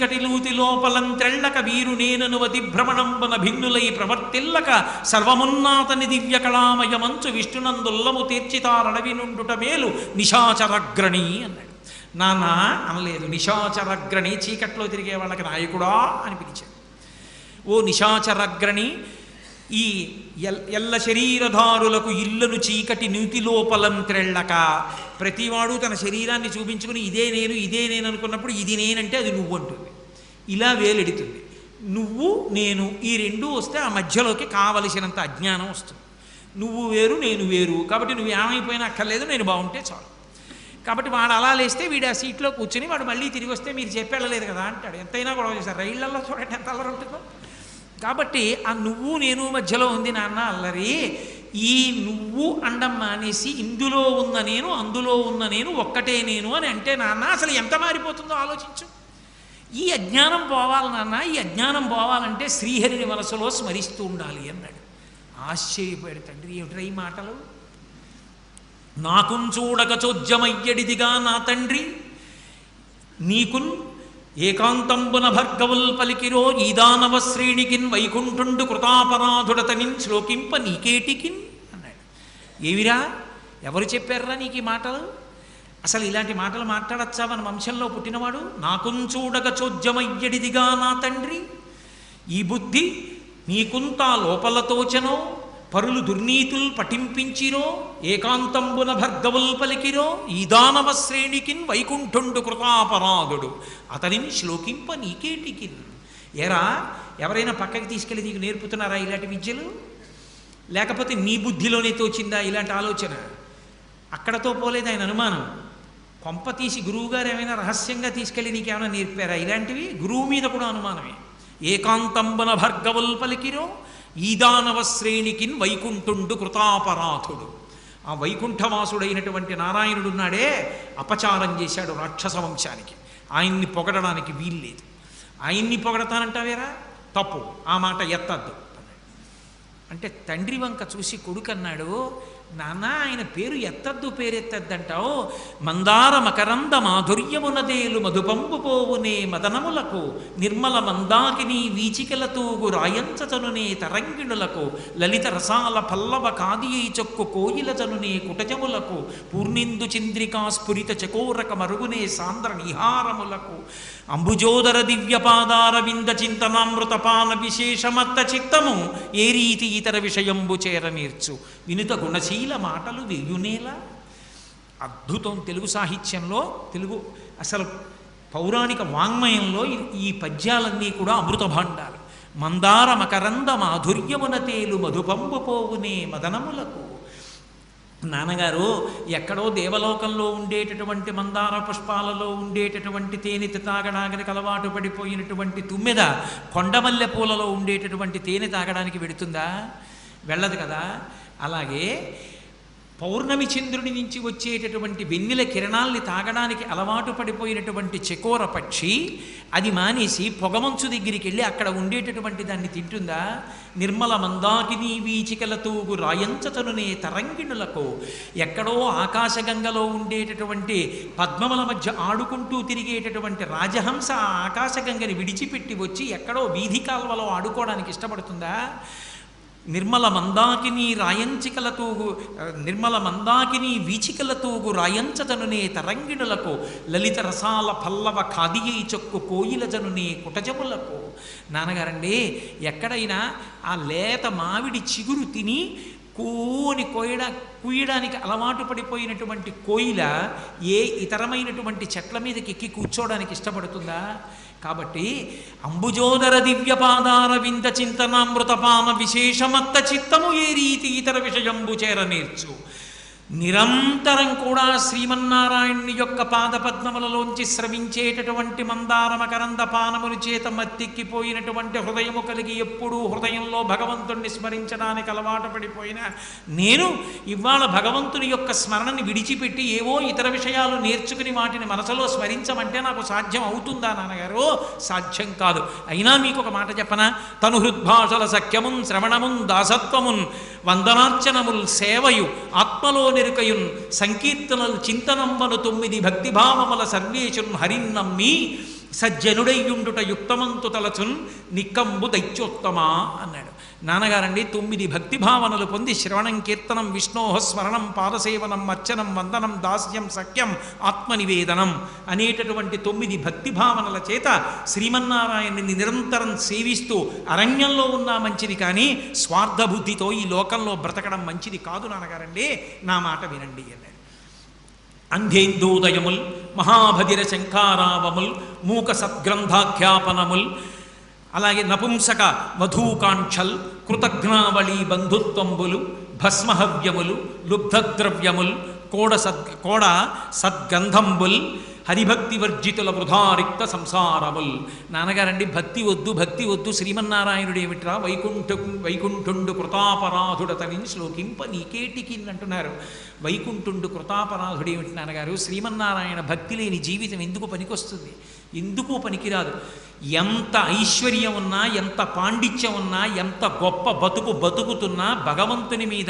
చీకటి లూతి లోపలం తెళ్ళక వీరు నేననువతి భ్రమణంబన భిన్నులై ప్రవర్తిల్లక సర్వమున్నాతని దివ్య కళామయమంచు విష్ణునందుల్లము తీర్చితారడవి నుండుట మేలు నిశాచరగ్రణి అన్నాడు. నాన్న అనలేదు, నిశాచరగ్రణి, చీకట్లో తిరిగే వాళ్ళకి నాయకుడా అని పిలిచాడు. ఓ నిశాచరగ్రణి, ఈ ఎల్ల శరీరధారులకు ఇల్లును చీకటి నీతి లోపలం త్రెళ్ళక, ప్రతివాడు తన శరీరాన్ని చూపించుకుని ఇదే నేను అనుకున్నప్పుడు ఇది నేనంటే అది నువ్వు అంటుంది, ఇలా వేలెడుతుంది. నువ్వు నేను ఈ రెండూ వస్తే ఆ మధ్యలోకి కావలసినంత అజ్ఞానం వస్తుంది. నువ్వు వేరు నేను వేరు, కాబట్టి నువ్వు ఏమైపోయినా అక్కర్లేదు, నేను బాగుంటే చాలు. కాబట్టి వాడు అలా లేస్తే వీడు ఆ సీట్లో కూర్చుని వాడు మళ్ళీ తిరిగి వస్తే మీరు చెప్పేళ్ళలేదు కదా అంటాడు. ఎంతైనా గొడవ చేశారు. రైళ్లలో చూడండి ఎంత అల్లరి ఉంటుందో. కాబట్టి ఆ నువ్వు నేను మధ్యలో ఉంది నాన్న అల్లరి. ఈ నువ్వు అండం మానేసి ఇందులో ఉన్న నేను అందులో ఉన్న నేను ఒక్కటే నేను అని అంటే నాన్న అసలు ఎంత మారిపోతుందో ఆలోచించు. ఈ అజ్ఞానం పోవాలి నాన్న, ఈ అజ్ఞానం పోవాలంటే శ్రీహరిని మనసులో స్మరిస్తూ ఉండాలి అన్నాడు. ఆశ్చర్యపోయాడు తండ్రి. ఏమిట్రా ఈ మాటలు? నాకున్ చూడక చోద్యమయ్యడిదిగా నా తండ్రి, నీకున్ ఏకాంతంబున భర్గవుల్ పలికిరో ఈ దానవ శ్రేణికిన్ వైకుంఠుండు కృతాపరాధుడతనిన్ శ్లోకింప నీకేటికిన్ అన్నాడు. ఏవిరా, ఎవరు చెప్పారా నీకు ఈ మాటలు? అసలు ఇలాంటి మాటలు మాట్లాడచ్చా మన వంశంలో పుట్టినవాడు? నాకున్ చూడక చోద్యమయ్యడిదిగా నా తండ్రి, ఈ బుద్ధి నీకుంతా లోపలతోచనో, పరులు దుర్నీతులు పఠింపించిరో, ఏకాంతంబున భర్గవుల్ పలికిరో ఈ దానవ శ్రేణికిన్ వైకుంఠుండు కృతాపరాధుడు అతనిని శ్లోకింప నీకేటికిన్. ఎరా, ఎవరైనా పక్కకి తీసుకెళ్ళి నీకు నేర్పుతున్నారా ఇలాంటి విద్యలు? లేకపోతే నీ బుద్ధిలోనే తోచిందా ఇలాంటి ఆలోచన? అక్కడతో పోలేదు ఆయన అనుమానం. కొంప తీసి గురువుగారు ఏమైనా రహస్యంగా తీసుకెళ్ళి నీకేమైనా నేర్పారా ఇలాంటివి? గురువు మీద కూడా అనుమానమే. ఏకాంతంబున భర్గవుల్ పలికిరో ఈ దానవ శ్రేణికిన్ వైకుంఠుండు కృతాపరాధుడు. ఆ వైకుంఠవాసుడైనటువంటి నారాయణుడున్నాడే, అపచారం చేశాడు రాక్షస వంశానికి. ఆయన్ని పొగడడానికి వీల్లేదు. ఆయన్ని పొగడతానంటావేరా? తప్పు, ఆ మాట ఎత్తద్దు అంటే తండ్రి వంక చూసి కొడుకు అన్నాడు, నాన్న ఆయన పేరు ఎత్తద్దు, పేరెత్తద్దంటావు. మందార మకరంద మాధుర్యమునదేలు మధుపంపు పోవునే మదనములకు నిర్మల మందాకిని వీచికల తూగు రాయంచనునే తరంగిణులకు లలిత రసాల పల్లవ కాదియై చొక్కు కోయిల జనునే కుటజములకు పూర్ణిందు చంద్రికా స్ఫురిత చకోరక మరుగునే సాంద్ర నిహారములకు అంబుజోదర దివ్యపాదార వింద చింతనామృతపాన విశేషమత్త చిత్తము ఏ రీతి ఇతర విషయంబు చేరనేర్చు వినుత గుణశీల మాటలు వెయ్యునేలా. అద్భుతం. తెలుగు సాహిత్యంలో, తెలుగు అసలు పౌరాణిక వాంగ్మయంలో ఈ పద్యాలన్నీ కూడా అమృత భాండాలు. మందార మకరంద మాధుర్యమున తేలు మధుపంపు పోవునే మదనములకు. నాన్నగారు ఎక్కడో దేవలోకంలో ఉండేటటువంటి మందార పుష్పాలలో ఉండేటటువంటి తేనె తాగడానికి అలవాటు పడిపోయినటువంటి తుమ్మెద కొండమల్లె పూలలో ఉండేటటువంటి తేనె తాగడానికి వెడుతుందా? వెళ్ళదు కదా. అలాగే పౌర్ణమి చంద్రుని నుంచి వచ్చేటటువంటి వెన్నెల కిరణాల్ని తాగడానికి అలవాటు పడిపోయినటువంటి చకోర పక్షి అది మానేసి పొగమంచు దగ్గరికి వెళ్ళి అక్కడ ఉండేటటువంటి దాన్ని తింటుందా? నిర్మల మందాకిని వీచికల తూగు రాయంచతనునే తరంగిణులకు. ఎక్కడో ఆకాశగంగలో ఉండేటటువంటి పద్మముల మధ్య ఆడుకుంటూ తిరిగేటటువంటి రాజహంస ఆ ఆకాశగంగని విడిచిపెట్టి వచ్చి ఎక్కడో వీధి కాల్వలో ఆడుకోవడానికి ఇష్టపడుతుందా? నిర్మల మందాకిని రాయంచికల తూగు నిర్మల మందాకిని వీచికల తూగు రాయంచతనునే తరంగిణులకు లలిత రసాల పల్లవ ఖాదియై చొక్కు కోయిల జనునే కుటజములకు. నాన్నగారండి, ఎక్కడైనా ఆ లేత మామిడి చిగురు తిని కూయడానికి అలవాటు పడిపోయినటువంటి కోయిల ఏ ఇతరమైనటువంటి చెట్ల మీదకి ఎక్కి కూర్చోవడానికి ఇష్టపడుతుందా? కాబట్టి అంబుజోదర దివ్యపాదార వింద చింతనామృతపాన విశేషమత్త చిత్తము ఏ రీతి ఇతర విషయంబు చేరనేర్చు. నిరంతరం కూడా శ్రీమన్నారాయణుని యొక్క పాదపద్మములలోంచి స్రవించేటటువంటి మందార మకరంద పానముల చేత మత్తిక్కిపోయినటువంటి హృదయము కలిగి ఎప్పుడూ హృదయంలో భగవంతుణ్ణి స్మరించడానికి అలవాటు పడిపోయిన నేను ఇవాళ భగవంతుని యొక్క స్మరణని విడిచిపెట్టి ఏవో ఇతర విషయాలు నేర్చుకుని వాటిని మనసులో స్మరించమంటే నాకు సాధ్యం అవుతుందా నాన్నగారు? సాధ్యం కాదు. అయినా మీకు ఒక మాట చెప్పనా? తను హృద్భాషల సఖ్యమున్ శ్రవణమున్ దాసత్వమున్ వందనార్చనముల్ సేవయు ఆత్మలో నెరుకయున్ సంకీర్తనలు చింతనంబను 9 భక్తిభావముల సర్వేశున్ హరిన్నమ్మి సజ్జనుడయ్యుండుట యుక్తమంతు తలచున్ నిక్కంబు దైత్యోత్తమా అన్నాడు. నాన్నగారండి 9 భక్తి భావనలు పొంది శ్రవణం కీర్తనం విష్ణోహ స్మరణం పాదసేవనం అర్చనం వందనం దాస్యం సఖ్యం ఆత్మనివేదనం అనేటటువంటి 9 భక్తి భావనల చేత శ్రీమన్నారాయణుని నిరంతరం సేవిస్తూ అరణ్యంలో ఉన్నా మంచిది, కానీ స్వార్థబుద్ధితో ఈ లోకంలో బ్రతకడం మంచిది కాదు నాన్నగారండి, నా మాట వినండి అన్నాడు. అంధేందోదయముల్ మహాభదిర శంఖారావముల్ మూక సద్గ్రంథాఖ్యాపనముల్ అలాగే నపుంసక వధూకాంక్షల్ కృతజ్ఞావళి బంధుత్వంబులు భస్మహవ్యములు లుబ్ధద్రవ్యముల్ కోడ సద్గంధంబుల్ హరిభక్తి వర్జితుల వృధారిక్త సంసారముల్. నాన్నగారండి భక్తి వద్దు శ్రీమన్నారాయణుడు ఏమిట్రా వైకుంఠుండు కృతాపరాధుడతని శ్లోకింప నీకేటికి అంటున్నారు. వైకుంఠుండు కృతాపరాధుడు ఏమిటి నాన్నగారు? శ్రీమన్నారాయణ భక్తి లేని జీవితం ఎందుకు పనికొస్తుంది? ఎందుకు పనికిరాదు. ఎంత ఐశ్వర్యం ఉన్నా, ఎంత పాండిత్యం ఉన్నా, ఎంత గొప్ప బతుకుతున్నా భగవంతుని మీద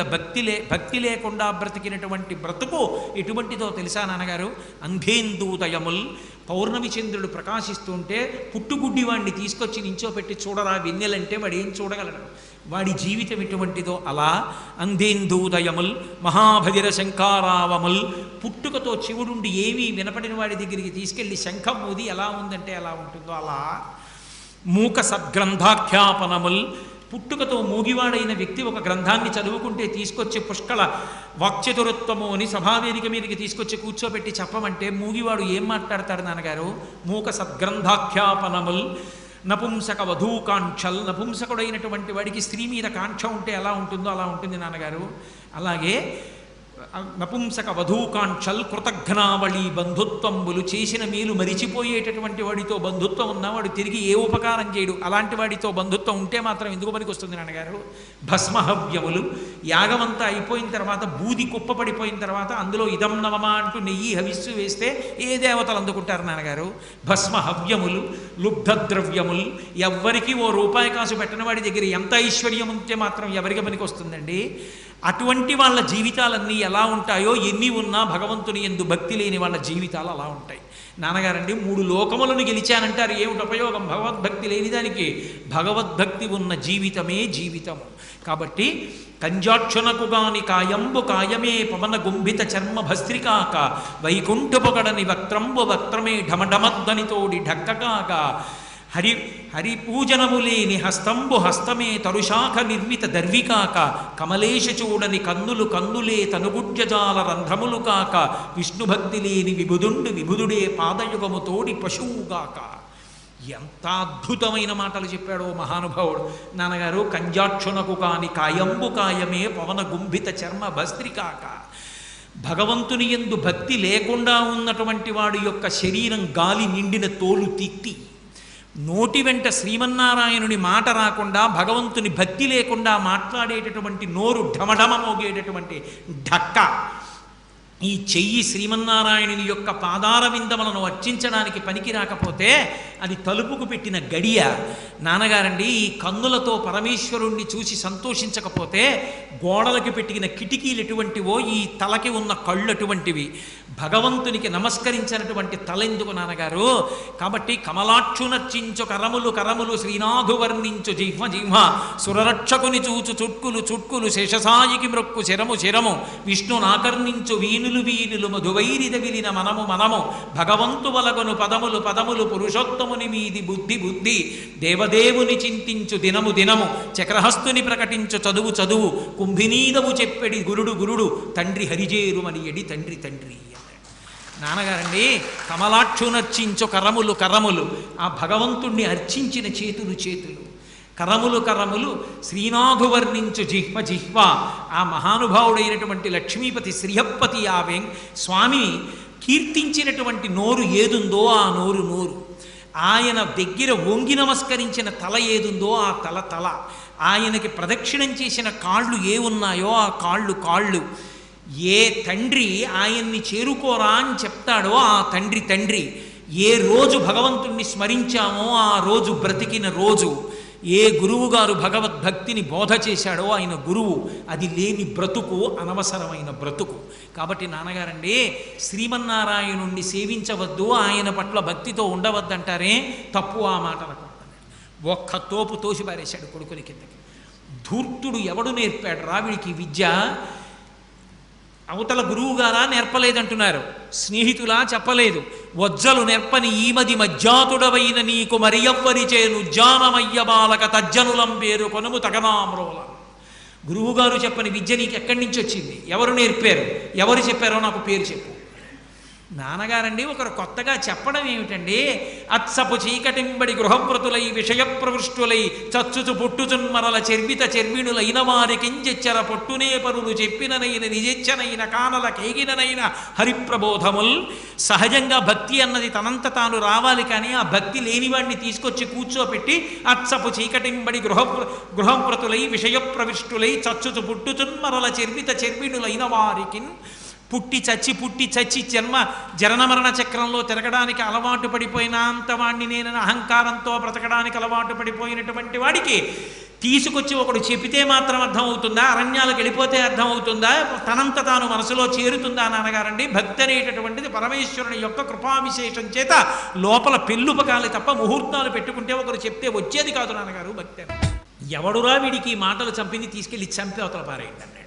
భక్తి లేకుండా బ్రతికినటువంటి బ్రతుకు ఎటువంటిదో తెలుసా నాన్నగారు? అంధేందూదయముల్, పౌర్ణమి చంద్రుడు ప్రకాశిస్తుంటే పుట్టుగుడ్డి వాడిని తీసుకొచ్చి నించోపెట్టి చూడరా వెన్నెలంటే వాడు ఏం చూడగలడు? వాడి జీవితం ఎటువంటిదో అలా అంధేందూదయముల్ మహాభదిర శంఖారావముల్, పుట్టుకతో చెవుడుండి ఏమీ వినపడిన వాడి దగ్గరికి తీసుకెళ్ళి శంఖం ఊది ఎలా ఉందంటే ఎలా ఉంటుందో అలా. మూక సద్గ్రంథాఖ్యాపనముల్, పుట్టుకతో మూగివాడైన వ్యక్తి ఒక గ్రంథాన్ని చదువుకుంటే తీసుకొచ్చి పుష్కళ వాక్చతురత్వము అని సభావేదిక మీదకి తీసుకొచ్చి కూర్చోబెట్టి చెప్పమంటే మూగివాడు ఏం మాట్లాడతాడు నాన్నగారు? మూక సద్గ్రంథాఖ్యాపనముల్ నపుంసక వధూకాంక్షల్, నపుంసకుడైనటువంటి వాడికి స్త్రీ మీద కాంక్ష ఉంటే ఎలా ఉంటుందో అలా ఉంటుంది నాన్నగారు. అలాగే నపుంసక వధూకాంక్షల్ కృతజ్ఞావళి బంధుత్వంబులు, చేసిన మేలు మరిచిపోయేటటువంటి వాడితో బంధుత్వం ఉన్నవాడు తిరిగి ఏ ఉపకారం చేయడు, అలాంటి వాడితో బంధుత్వం ఉంటే మాత్రం ఎందుకు పనికి వస్తుంది నాన్నగారు? భస్మహవ్యములు, యాగమంతా అయిపోయిన తర్వాత బూది కుప్పపడిపోయిన తర్వాత అందులో ఇదం నవమా అంటూ నెయ్యి హవిస్సు వేస్తే ఏ దేవతలు అందుకుంటారు నాన్నగారు? భస్మహవ్యములు లుబ్ధద్రవ్యములు, ఎవ్వరికి ఓ రూపాయి కాసు పెట్టిన వాడి దగ్గర ఎంత ఐశ్వర్యం ఉంటే మాత్రం ఎవరికి పనికి వస్తుందండి? అటువంటి వాళ్ళ జీవితాలన్నీ ఎలా ఉంటాయో, ఎన్ని ఉన్నా భగవంతుని యందు భక్తి లేని వాళ్ళ జీవితాలు అలా ఉంటాయి నాన్నగారండి. 3 లోకములను గెలిచానంటారు, ఏమిటి ఉపయోగం భగవద్భక్తి లేనిదానికి? భగవద్భక్తి ఉన్న జీవితమే జీవితము. కాబట్టి కంజాక్షునకు గాని కాయంబు కాయమే పవన గుంభిత చర్మ భస్త్రికాక వైకుంఠపుగడని వక్త్రంబు వక్త్రమే ఢమఢమద్దనితోడి ఢక్కకాగా హరిపూజనము లేని హస్తంబు హస్తమే తరుశాఖ నిర్మిత దర్వికాక కమలేశ చూడని కన్నులే తనుగుడ్యజాల రంధ్రములు కాక విష్ణుభక్తి లేని విభుదుడే పాదయుగము తోడి పశువుగాక. ఎంత అద్భుతమైన మాటలు చెప్పాడో మహానుభావుడు నాన్నగారు. కంజాక్షునకు కాని కాయంబు కాయమే పవన గుంభిత చర్మ భస్త్రికాక. భగవంతుని యందు భక్తి లేకుండా ఉన్నటువంటి వాడి యొక్క శరీరం గాలి నిండిన తోలు తిత్తి, నోటి వెంట శ్రీమన్నారాయణుని మాట రాకుండా భగవంతుని భక్తి లేకుండా మాట్లాడేటటువంటి నోరు ఢమఢమ మోగేటటువంటి ఢక్క. ఈ చెయ్యి శ్రీమన్నారాయణుని యొక్క పాదార విందములను అర్చించడానికి పనికి రాకపోతే అది తలుపుకు పెట్టిన గడియ నాన్నగారండి. ఈ కన్నులతో పరమేశ్వరుణ్ణి చూసి సంతోషించకపోతే గోడలకి పెట్టిన కిటికీలు ఎటువంటివో ఈ తలకి ఉన్న కళ్ళు అటువంటివి. భగవంతునికి నమస్కరించినటువంటి తలెందుకు నాన్నగారు? కాబట్టి కమలాక్షునర్చించు కరములు శ్రీనాథు వర్ణించు జిహ్వ సురరక్షకుని చూచు చుట్కులు శేషసాయికి మ్రొక్కు శరము విష్ణు నాకర్ణించు వీనులు మధువైరిద విలిన మనము భగవంతు వలగను పదములు పురుషోత్తముని మీది బుద్ధి దేవదేవుని చింతించు దినము చక్రహస్తుని ప్రకటించు చదువు కుంభినీదవు చెప్పెడి గురుడు తండ్రి హరిజేరుమని ఎడి తండ్రి నాన్నగారండి. కమలాక్షునర్చించు కరములు ఆ భగవంతుణ్ణి అర్చించిన చేతులు కరములు శ్రీనాథు వర్ణించు జిహ్వ ఆ మహానుభావుడైనటువంటి లక్ష్మీపతి శ్రీహప్పతి ఆ స్వామిని కీర్తించినటువంటి నోరు ఏదుందో ఆ నోరు ఆయన దగ్గర వంగి నమస్కరించిన తల ఏదుందో ఆ తల ఆయనకి ప్రదక్షిణం చేసిన కాళ్ళు ఏ ఉన్నాయో ఆ కాళ్ళు ఏ తండ్రి ఆయన్ని చేరుకోరా అని చెప్తాడో ఆ తండ్రి ఏ రోజు భగవంతుణ్ణి స్మరించామో ఆ రోజు బ్రతికిన రోజు. ఏ గురువుగారు భగవద్భక్తిని బోధ చేశాడో ఆయన గురువు. అది లేని బ్రతుకు అనవసరమైన బ్రతుకు. కాబట్టి నాన్నగారండి, శ్రీమన్నారాయణుణ్ణి సేవించవద్దు, ఆయన పట్ల భక్తితో ఉండవద్దంటారే, తప్పు ఆ మాట అనకుండా. ఒక్క తోపు తోసి పారేశాడు కొడుకుని కిందకి. ధూర్తుడు ఎవడు నేర్పాడు రావిడికి విద్య? అవతల గురువుగారా నేర్పలేదంటున్నారు, స్నేహితులా చెప్పలేదు. వజ్జలు నెర్పని ఈమది మజ్జాతుడవైన నీకు మరియవ్వరి చేను జానమయ్య బాలక తజ్జనులం పేరు కొనుము తగనామ్రోల. గురువుగారు చెప్పని విద్య నీకు ఎక్కడి నుంచి వచ్చింది? ఎవరు నేర్పారు? ఎవరు చెప్పారో నాకు పేరు చెప్పు. నాన్నగారండి, ఒకరు కొత్తగా చెప్పడం ఏమిటండి? అత్సపు చీకటింబడి గృహవ్రతులై విషయప్రవృష్టులై చచ్చుచు పుట్టుచున్మరల చెర్విత చెర్విణులైన వారికించెచ్చర పొట్టునే పరులు చెప్పిననైన నిజెచ్చనైన కానల కేగిననైన హరిప్రబోధముల్. సహజంగా భక్తి అన్నది తనంత తాను రావాలి, కానీ ఆ భక్తి లేనివాడిని తీసుకొచ్చి కూర్చోపెట్టి అత్సపు చీకటింబడి గృహవ్రతులై విషయప్రవిష్టులై చచ్చుచు పుట్టుచున్మరల చెర్విత చెర్విణులైన వారికిన్. పుట్టి చచ్చి జనన మరణ చక్రంలో తిరగడానికి అలవాటు పడిపోయినంత వాడిని నేనని అహంకారంతో బ్రతకడానికి అలవాటు పడిపోయినటువంటి వాడికి తీసుకొచ్చి ఒకడు చెప్పితే మాత్రం అర్థమవుతుందా? అరణ్యాలకు వెళ్ళిపోతే అర్థమవుతుందా? తనంత తాను మనసులో చేరుతుందా? నాన్నగారండి, భక్తి అనేటటువంటిది పరమేశ్వరుని యొక్క కృపావిశేషం చేత లోపల పెళ్ళుపకాలి తప్ప ముహూర్తాలు పెట్టుకుంటే ఒకరు చెప్తే వచ్చేది కాదు నాన్నగారు భక్తి. ఎవడురా వీడికి మాటలు చంపింది, తీసుకెళ్ళి చంపి అవతల పారేయండి అన్నాడు.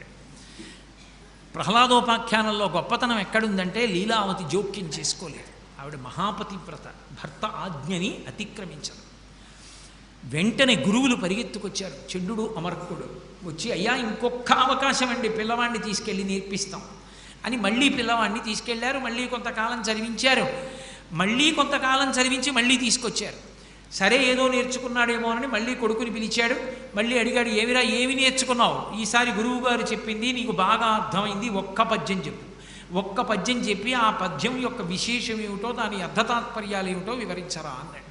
ప్రహ్లాదోపాఖ్యానంలో గొప్పతనం ఎక్కడుందంటే, లీలావతి జోక్యం చేసుకోలేదు. ఆవిడ మహాపతివ్రత, భర్త ఆజ్ఞని అతిక్రమించదు. వెంటనే గురువులు పరిగెత్తుకొచ్చారు, చెడ్డుడు అమర్కుడు వచ్చి, అయ్యా ఇంకొక అవకాశం అండి, పిల్లవాడిని తీసుకెళ్ళి నేర్పిస్తాం అని మళ్ళీ పిల్లవాడిని తీసుకెళ్లారు. మళ్ళీ కొంతకాలం చదివించారు, మళ్ళీ కొంతకాలం చదివించి మళ్ళీ తీసుకొచ్చారు. సరే ఏదో నేర్చుకున్నాడేమో అని మళ్ళీ కొడుకుని పిలిచాడు. మళ్ళీ అడిగాడు, ఏమిరా ఏమి నేర్చుకున్నావు? ఈసారి గురువుగారు చెప్పింది నీకు బాగా అర్థమైంది, ఒక్క పద్యం చెప్పు. ఒక్క పద్యం చెప్పి ఆ పద్యం యొక్క విశేషం ఏమిటో, దాని అర్థతాత్పర్యాలు ఏమిటో వివరించరా అన్నాడు.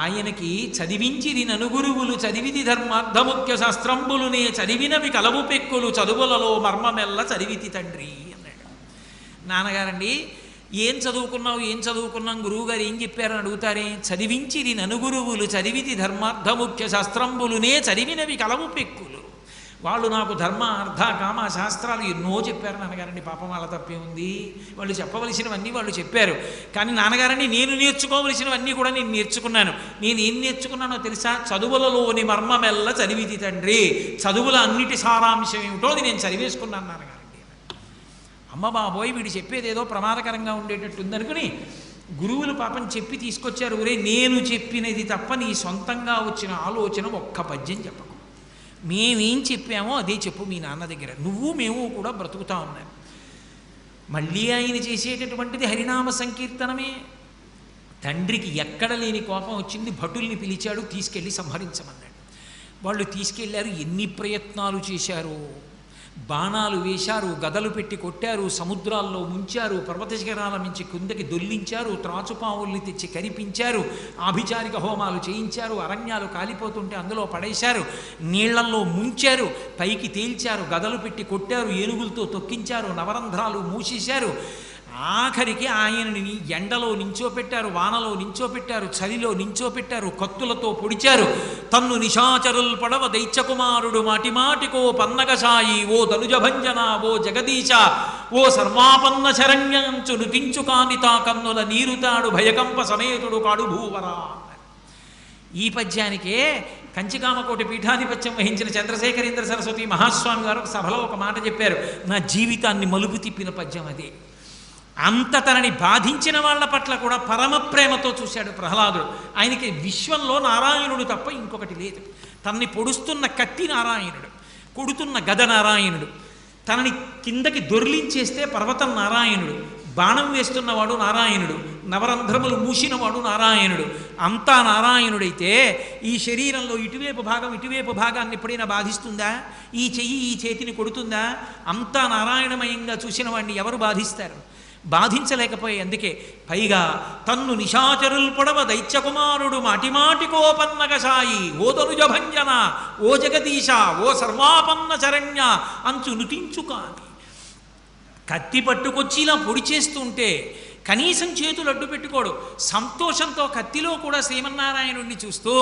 ఆయనకి చదివించిది ననుగురువులు చదివిది ధర్మార్థముఖ్య శాస్త్రంబులునే చదివినవి కలవు పెక్కులు చదువులలో మర్మమెల్ల చదివితి తండ్రి అన్నాడు. నాన్నగారండి, ఏం చదువుకున్నాం గురువుగారు ఏం చెప్పారని అడుగుతారే. చదివించిది ననుగురువులు చదివిది ధర్మార్థముఖ్య శాస్త్రంబులునే చదివినవి కలవు పెక్కులు. వాళ్ళు నాకు ధర్మ అర్థ కామ శాస్త్రాలు ఎన్నో చెప్పారు నాన్నగారండి. పాపం వాళ్ళ తప్పే ఉంది, వాళ్ళు చెప్పవలసినవన్నీ వాళ్ళు చెప్పారు. కానీ నాన్నగారండి, నేను నేర్చుకోవలసినవన్నీ కూడా నేను నేర్చుకున్నాను. నేను ఏం నేర్చుకున్నానో తెలుసా? చదువులలోని మర్మమెల్ల చదివితి తండ్రి. చదువుల అన్నిటి సారాంశం ఏమిటో అది నేను చదివేసుకున్నాను నాన్నగారండి. అమ్మ బాబోయ్, వీడు చెప్పేది ఏదో ప్రమాదకరంగా ఉండేటట్టు ఉందనుకుని గురువులు పాపం చెప్పి తీసుకొచ్చారు. ఒరే, నేను చెప్పినది తప్ప నీ సొంతంగా వచ్చిన ఆలోచన ఒక్క పద్యం చెప్పకు. మేమేం చెప్పామో అదే చెప్పు మీ నాన్న దగ్గర. నువ్వు మేము కూడా బ్రతుకుతా ఉన్నాం. మళ్ళీ ఆయన చేసేటటువంటిది హరినామ సంకీర్తనమే. తండ్రికి ఎక్కడ లేని కోపం వచ్చింది. భటుల్ని పిలిచాడు, తీసుకెళ్ళి సంహరించమన్నాడు. వాళ్ళు తీసుకెళ్లారు. ఎన్ని ప్రయత్నాలు చేశారో. బాణాలు వేశారు, గదలు పెట్టి కొట్టారు, సముద్రాల్లో ముంచారు, పర్వత శిఖరాల నుంచి కిందకి దొల్లించారు, త్రాచుపావుల్ని తెచ్చి కరిపించారు, ఆభిచారిక హోమాలు చేయించారు, అరణ్యాలు కాలిపోతుంటే అందులో పడేశారు, నీళ్లల్లో ముంచారు, పైకి తేల్చారు, గదలు పెట్టి కొట్టారు, ఏనుగులతో తొక్కించారు, నవరంధ్రాలు మూసేశారు. ఆఖరికి ఆయనని ఎండలో నించోపెట్టారు, వానలో నించోపెట్టారు, చలిలో నించోపెట్టారు, కత్తులతో పొడిచారు. తన్ను నిశాచరుల్ పడవ దైత్యకుమారుడు మాటిమాటికో పన్నగసాయి ఓ ధనుజభంజన ఓ జగదీశ ఓ సర్వాపన్న శరణ్యంచు నుతించు కానితా కన్నుల నీరుతాడు భయకంప సమేతుడు కాడు భూవరా. ఈ పద్యానికే కంచికామకోటి పీఠాధిపత్యం వహించిన చంద్రశేఖరేంద్ర సరస్వతి మహాస్వామి గారు సభలో ఒక మాట చెప్పారు. నా జీవితాన్ని మలుపు తిప్పిన పద్యం అదే. అంత తనని బాధించిన వాళ్ళ పట్ల కూడా పరమ ప్రేమతో చూశాడు ప్రహ్లాదుడు. ఆయనకి విశ్వంలో నారాయణుడు తప్ప ఇంకొకటి లేదు. తనని పొడుస్తున్న కత్తి నారాయణుడు, కొడుతున్న గద నారాయణుడు, తనని కిందకి దొర్లించేస్తే పర్వతం నారాయణుడు, బాణం వేస్తున్నవాడు నారాయణుడు, నవరంధ్రములు మూసినవాడు నారాయణుడు. అంతా నారాయణుడైతే ఈ శరీరంలో ఇటువైపు భాగాన్ని ఎప్పుడైనా బాధిస్తుందా? ఈ చెయ్యి ఈ చేతిని కొడుతుందా? అంతా నారాయణమయంగా చూసిన వాడిని ఎవరు బాధిస్తారు? బాధించలేకపోయే. అందుకే పైగా తన్ను నిశాచరుల్ పొడవ దైత్యకుమారుడు మాటిమాటికో పన్నగసాయి ఓ తనుజభంజన ఓ జగదీశ ఓ సర్వాపన్న శరణ్య అంచు నుతించు కాని. కత్తి పట్టుకొచ్చి ఇలా పొడి చేస్తుంటే కనీసం చేతులు అడ్డు పెట్టుకోడు. సంతోషంతో కత్తిలో కూడా శ్రీమన్నారాయణుడిని చూస్తూ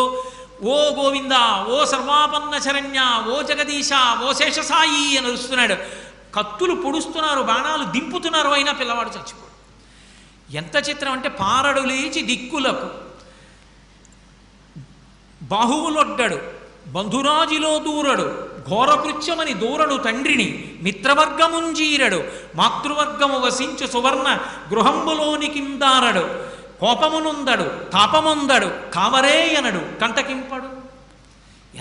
ఓ గోవింద, ఓ సర్వాపన్న శరణ్య, ఓ జగదీశ, ఓ శేషసాయి అని అరుస్తున్నాడు. కత్తులు పొడుస్తున్నారు, బాణాలు దింపుతున్నారు, అయినా పిల్లవాడు చచ్చిపోడు. ఎంత చిత్రం అంటే పారడు లేచి దిక్కులకు, బాహువులొడ్డడు, బంధురాజిలో దూరడు, ఘోరకృత్యమని దూరడు తండ్రిని, మిత్రవర్గముంజీరడు, మాతృవర్గము వసించు సువర్ణ గృహంబులోనికిందారడు, కోపమునుందడు, తాపముందడు, కావరేయనడు, కంటకింపడు.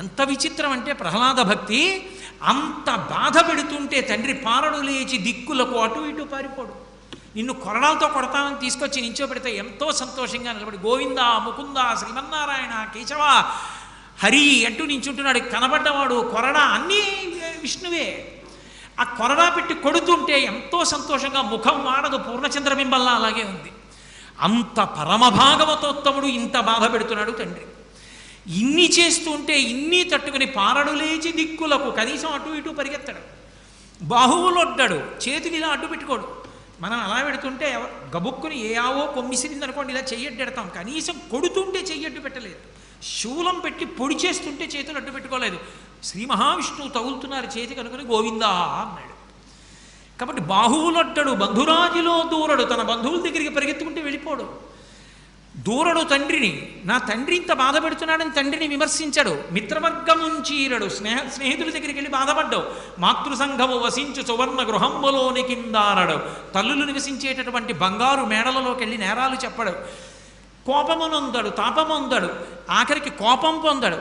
ఎంత విచిత్రం అంటే ప్రహ్లాద భక్తి. అంత బాధ పెడుతుంటే తండ్రి పారడు లేచి దిక్కులకు అటు ఇటు పారిపోడు. నిన్ను కొరడాలతో కొడతామని తీసుకొచ్చి నించోబెడితే ఎంతో సంతోషంగా నిలబడి గోవింద, ముకుంద, శ్రీమన్నారాయణ, కేశవ, హరి అంటూ నించుంటున్నాడు. కనబడ్డవాడు కొరడా అన్నీ విష్ణువే. ఆ కొరడా పెట్టి కొడుతుంటే ఎంతో సంతోషంగా, ముఖం వాడదు, పూర్ణచంద్రబింబల్లా అలాగే ఉంది. అంత పరమభాగవతోత్తముడు ఇంత బాధ పెడుతున్నాడు తండ్రి. ఇన్ని చేస్తుంటే ఇన్ని తట్టుకుని పారడు లేచి దిక్కులకు, కనీసం అటు ఇటు పరిగెత్తడు, బాహువులొడ్డడు, చేతులు ఇలా అడ్డు పెట్టుకోడు. మనం అలా పెడుతుంటే గబుక్కుని ఏ ఆవో కొమ్మిసిరింది అనుకోండి, ఇలా చెయ్యడ్డెడతాం. కనీసం కొడుతుంటే చెయ్యడ్డు పెట్టలేదు, శూలం పెట్టి పొడి చేస్తుంటే చేతులు అడ్డు పెట్టుకోలేదు. శ్రీ మహావిష్ణువు తగులుతున్నారు చేతికి అనుకుని గోవిందా అన్నాడు. కాబట్టి బాహువులొడ్డడు, బంధురాజిలో దూరడు, తన బంధువుల దగ్గరికి పరిగెత్తుకుంటే వెళ్ళిపోడు. దూరడు తండ్రిని, నా తండ్రి ఇంత బాధ పెడుతున్నాడని తండ్రిని విమర్శించడు. మిత్రవర్గముంచీరడు, స్నేహితుల దగ్గరికి వెళ్ళి బాధపడ్డావు. మాతృసంఘము వసించు సువర్ణ గృహంబులోని కిందారడు, తల్లులు నివసించేటటువంటి బంగారు మేడలలోకి వెళ్ళి నేరాలు చెప్పడు. కోపమునొందడు, తాపమొందడు, ఆఖరికి కోపం పొందడు,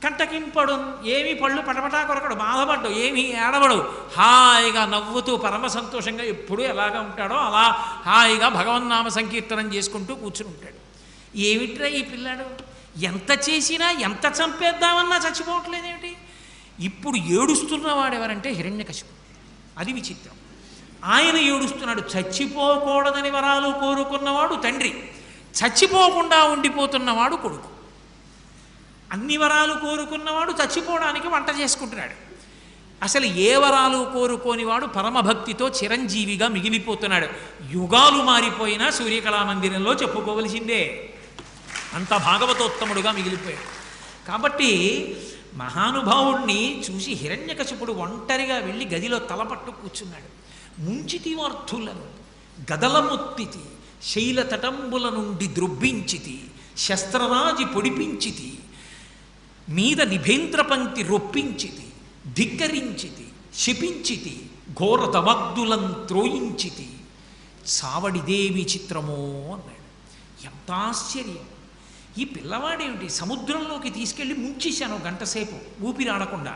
కంటకింపడు, ఏమీ పళ్ళు పటపటా కొరకడు, బాధపడ్డు, ఏమీ ఏడవడు, హాయిగా నవ్వుతూ పరమ సంతోషంగా ఎప్పుడూ ఎలాగా ఉంటాడో అలా హాయిగా భగవన్నామ సంకీర్తనం చేసుకుంటూ కూర్చుని ఉంటాడు. ఏమిట్రా ఈ పిల్లాడు, ఎంత చేసినా ఎంత చంపేద్దామన్నా చచ్చిపోవట్లేదేమిటి? ఇప్పుడు ఏడుస్తున్నవాడు ఎవరంటే హిరణ్యకశిపుడు. అది విచిత్రం. ఆయన ఏడుస్తున్నాడు. చచ్చిపోకూడదని వరాలు కోరుకున్నవాడు తండ్రి, చచ్చిపోకుండా ఉండిపోతున్నవాడు కొడుకు. అన్ని వరాలు కోరుకున్నవాడు చచ్చిపోవడానికి వంట చేసుకుంటున్నాడు. అసలు ఏ వరాలు కోరుకోనివాడు పరమభక్తితో చిరంజీవిగా మిగిలిపోతున్నాడు. యుగాలు మారిపోయినా సూర్యకళామందిరంలో చెప్పుకోవలసిందే, అంత భాగవతోత్తముడుగా మిగిలిపోయాడు. కాబట్టి మహానుభావుడిని చూసి హిరణ్యకశిపుడు ఒంటరిగా వెళ్ళి గదిలో తలపట్టు కూర్చున్నాడు. ముంచితివార్థులను గదలముత్తితి, శైలతటంబుల నుండి ద్రొబ్బించితి, శస్త్రరాజి పొడిపించితి, మీద నిభేంద్ర పంక్తి రొప్పించితి, ధిక్కరించితి, శిపించితి, ఘోర తమగ్దులం త్రోయించితి, సావడిదేవి చిత్రమో అన్నాడు. ఎంత ఆశ్చర్యం! ఈ పిల్లవాడేమిటి, సముద్రంలోకి తీసుకెళ్ళి ముంచేశాను గంటసేపు ఊపిరాడకుండా,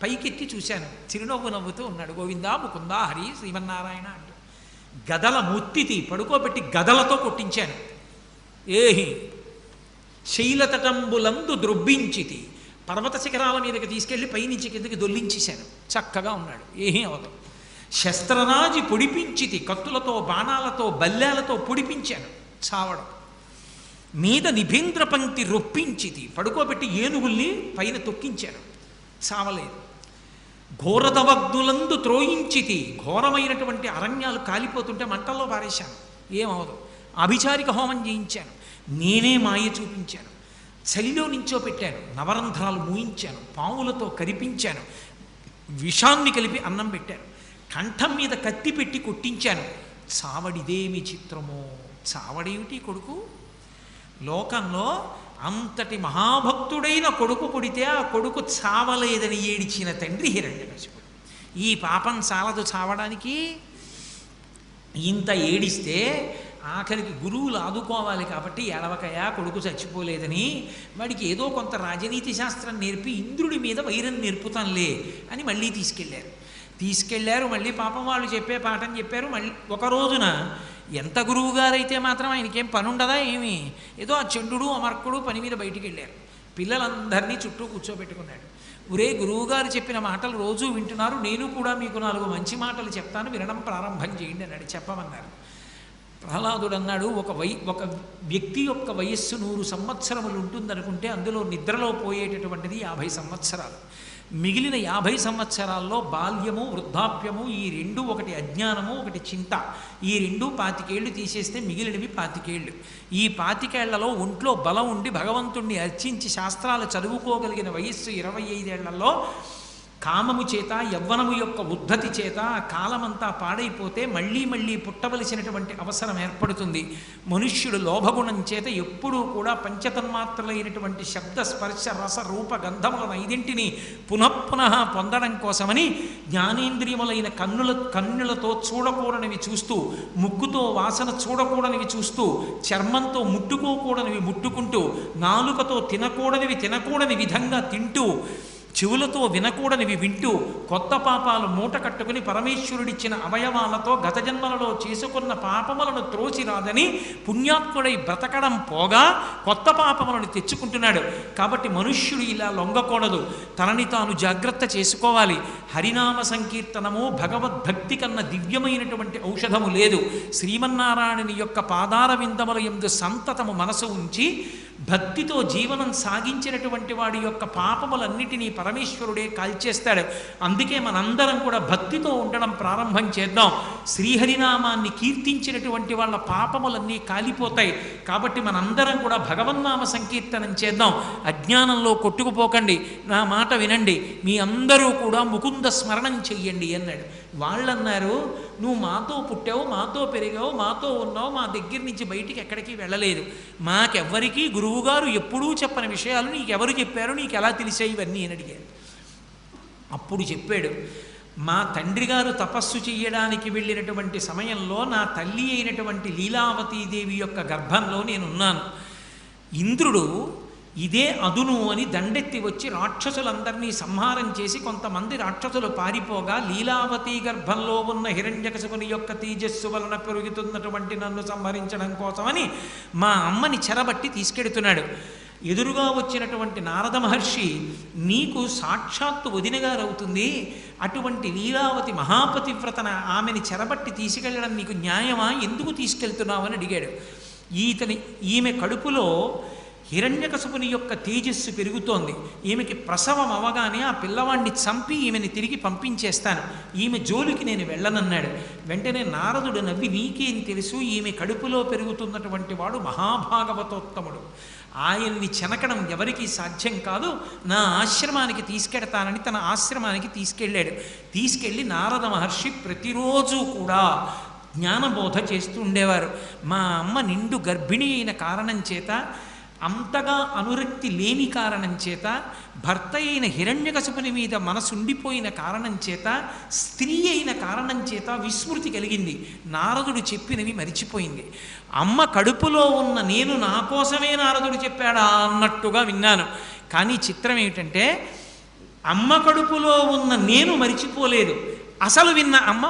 పైకెత్తి చూశాను, చిరునవ్వు నవ్వుతూ ఉన్నాడు. గోవిందా, ముకుందా, హరి, శ్రీమన్నారాయణ అంటూ గదల ముత్తితి పడుకోబెట్టి గదలతో కొట్టించాను. ఏహి శైలతటంబులందు ద్రొబ్బించితి, పర్వత శిఖరాల మీదకి తీసుకెళ్ళి పైనుంచి కిందకి దొల్లించేశాను. చక్కగా ఉన్నాడు, ఏమీ అవదు. శస్త్రరాజి పొడిపించితి, కత్తులతో, బాణాలతో, బల్లేలతో పొడిపించాను, చావడం. మీద నిభేంద్ర పంక్తి రొప్పించితి, పడుకోబెట్టి ఏనుగుల్ని పైన తొక్కించాను, చావలేదు. ఘోరదవగ్నులందు త్రోయించితి, ఘోరమైనటువంటి అరణ్యాలు కాలిపోతుంటే మంటల్లో పారేశాను, ఏమవదు. అభిచారిక హోమం చేయించాను, నేనే మాయ చూపించాను, చలిలో నించోపెట్టాను, నవరంధ్రాలు మూయించాను, పాములతో కరిపించాను, విషాన్ని కలిపి అన్నం పెట్టాను, కంఠం మీద కత్తి పెట్టి కొట్టించాను. చావడిదేమి చిత్రమో, చావడేమిటి కొడుకు? లోకంలో అంతటి మహాభక్తుడైన కొడుకు పుడితే ఆ కొడుకు చావలేదని ఏడిచిన తండ్రి హిరణ్యకశిపుడు. ఈ పాపం చాలదు చావడానికి. ఇంత ఏడిస్తే ఆఖరికి గురువులు ఆదుకోవాలి కాబట్టి ఎడవకయా కొడుకు చచ్చిపోలేదని వాడికి ఏదో కొంత రాజనీతి శాస్త్రం నేర్పి ఇంద్రుడి మీద వైరం నేర్పుతాంలే అని మళ్ళీ తీసుకెళ్ళారు. మళ్ళీ పాపం వాళ్ళు చెప్పే పాఠం చెప్పారు. మళ్ళీ ఒక రోజున ఎంత గురువుగారైతే మాత్రం ఆయనకేం పని ఉండదా ఏమి, ఏదో ఆ చండుడు అమర్కుడు పని మీద బయటికి వెళ్ళారు. పిల్లలందరినీ చుట్టూ కూర్చోబెట్టుకున్నాడు. ఒరే, గురువుగారు చెప్పిన మాటలు రోజూ వింటున్నారు, నేను కూడా మీకు 4 మంచి మాటలు చెప్తాను, వినడం ప్రారంభం చేయండి అన్నాడు. చెప్పమన్నారు. ప్రహ్లాదుడు అన్నాడు, ఒక వ్యక్తి యొక్క వయస్సు 100 సంవత్సరములు ఉంటుందనుకుంటే అందులో నిద్రలో పోయేటటువంటిది 50 సంవత్సరాలు. మిగిలిన 50 సంవత్సరాల్లో బాల్యము వృద్ధాప్యము ఈ రెండు, ఒకటి అజ్ఞానము ఒకటి చింత, ఈ రెండు 25 ఏళ్ళు తీసేస్తే మిగిలినవి 25 ఏళ్ళు. ఈ 25 ఏళ్లలో ఒంట్లో బలం ఉండి భగవంతుణ్ణి అర్చించి శాస్త్రాలు చదువుకోగలిగిన వయస్సు 25 ఏళ్లలో కామము చేత యవ్వనము యొక్క ఉద్ధతి చేత ఆ కాలమంతా పాడైపోతే మళ్ళీ మళ్ళీ పుట్టవలసినటువంటి అవసరం ఏర్పడుతుంది. మనుష్యుడు లోభగుణం చేత ఎప్పుడూ కూడా పంచతన్మాత్రలైనటువంటి శబ్ద స్పర్శ రస రూప గంధములను 5 పునఃపునః పొందడం కోసమని జ్ఞానేంద్రియములైన కన్నులతో చూడకూడనివి చూస్తూ, ముక్కుతో వాసన చూడకూడనివి చూస్తూ, చర్మంతో ముట్టుకోకూడనివి ముట్టుకుంటూ, నాలుకతో తినకూడని విధంగా తింటూ, చెవులతో వినకూడనివి వింటూ, కొత్త పాపాలు మూట కట్టుకుని పరమేశ్వరుడిచ్చిన అవయవాలతో గత జన్మలలో చేసుకున్న పాపములను త్రోసిరాదని పుణ్యాత్ముడై బ్రతకడం పోగా కొత్త పాపములను తెచ్చుకుంటున్నాడు. కాబట్టి మనుష్యుడు ఇలా లొంగకూడదు, తనని తాను జాగ్రత్త చేసుకోవాలి. హరినామ సంకీర్తనము భగవద్భక్తి కన్నా దివ్యమైనటువంటి ఔషధము లేదు. శ్రీమన్నారాయణుని యొక్క పాదార విందముల యందు సంతతము మనసు ఉంచి భక్తితో జీవనం సాగించినటువంటి వాడి యొక్క పాపములన్నిటినీ పరమేశ్వరుడే కాల్చేస్తాడు. అందుకే మనందరం కూడా భక్తితో ఉండడం ప్రారంభం చేద్దాం. శ్రీహరినామాన్ని కీర్తించినటువంటి వాళ్ళ పాపములన్నీ కాలిపోతాయి. కాబట్టి మనందరం కూడా భగవన్నామ సంకీర్తనం చేద్దాం. అజ్ఞానంలో కొట్టుకుపోకండి, నా మాట వినండి, మీ అందరూ కూడా ముకుంద స్మరణం చెయ్యండి అన్నాడు. వాళ్ళన్నారు, నువ్వు మాతో పుట్టావు, మాతో పెరిగావు, మాతో ఉన్నావు, మా దగ్గర నుంచి బయటికి ఎక్కడికి వెళ్ళలేదు, మాకెవ్వరికీ గురువుగారు ఎప్పుడూ చెప్పని విషయాలు నీకెవరు చెప్పారు, నీకు ఎలా తెలిసాయి ఇవన్నీ అని అడిగారు. అప్పుడు చెప్పాడు, మా తండ్రి గారు తపస్సు చెయ్యడానికి వెళ్ళినటువంటి సమయంలో నా తల్లి అయినటువంటి లీలావతీదేవి యొక్క గర్భంలో నేనున్నాను. ఇంద్రుడు ఇదే అదును అని దండెత్తి వచ్చి రాక్షసులందరినీ సంహారం చేసి కొంతమంది రాక్షసులు పారిపోగా లీలావతి గర్భంలో ఉన్న హిరణ్యకశిపుని యొక్క తేజస్సు వలన పెరుగుతున్నటువంటి నన్ను సంహరించడం కోసమని మా అమ్మని చెరబట్టి తీసుకెడుతున్నాడు. ఎదురుగా వచ్చినటువంటి నారద మహర్షి, నీకు సాక్షాత్తు వదినగారవుతుంది, అటువంటి లీలావతి మహాపతివ్రతన ఆమెని చెరబట్టి తీసుకెళ్ళడం నీకు న్యాయమా, ఎందుకు తీసుకెళ్తున్నావు అని అడిగాడు. ఈమె కడుపులో హిరణ్యకశిపుని యొక్క తేజస్సు పెరుగుతోంది, ఈమెకి ప్రసవం అవగానే ఆ పిల్లవాడిని చంపి ఈమెని తిరిగి పంపించేస్తాను, ఈమె జోలికి నేను వెళ్ళనన్నాడు. వెంటనే నారదుడు నవ్వి, నీకేం తెలుసు, ఈమె కడుపులో పెరుగుతున్నటువంటి వాడు మహాభాగవతోత్తముడు, ఆయన్ని చెనకడం ఎవరికీ సాధ్యం కాదు, నా ఆశ్రమానికి తీసుకెడతానని తన ఆశ్రమానికి తీసుకెళ్ళాడు. తీసుకెళ్ళి నారద మహర్షి ప్రతిరోజు కూడా జ్ఞానబోధ చేస్తూ ఉండేవారు. మా అమ్మ నిండు గర్భిణి అయిన కారణం చేత, అంతగా అనురక్తి లేని కారణం చేత, భర్త అయిన హిరణ్యకశిపుని మీద మనసుండిపోయిన కారణం చేత, స్త్రీ అయిన కారణం చేత విస్మృతి కలిగింది, నారదుడు చెప్పినవి మరిచిపోయింది. అమ్మ కడుపులో ఉన్న నేను నా కోసమే నారదుడు చెప్పాడా అన్నట్టుగా విన్నాను. కానీ చిత్రం ఏమిటంటే, అమ్మ కడుపులో ఉన్న నేను మరిచిపోలేదు, అసలు విన్న అమ్మ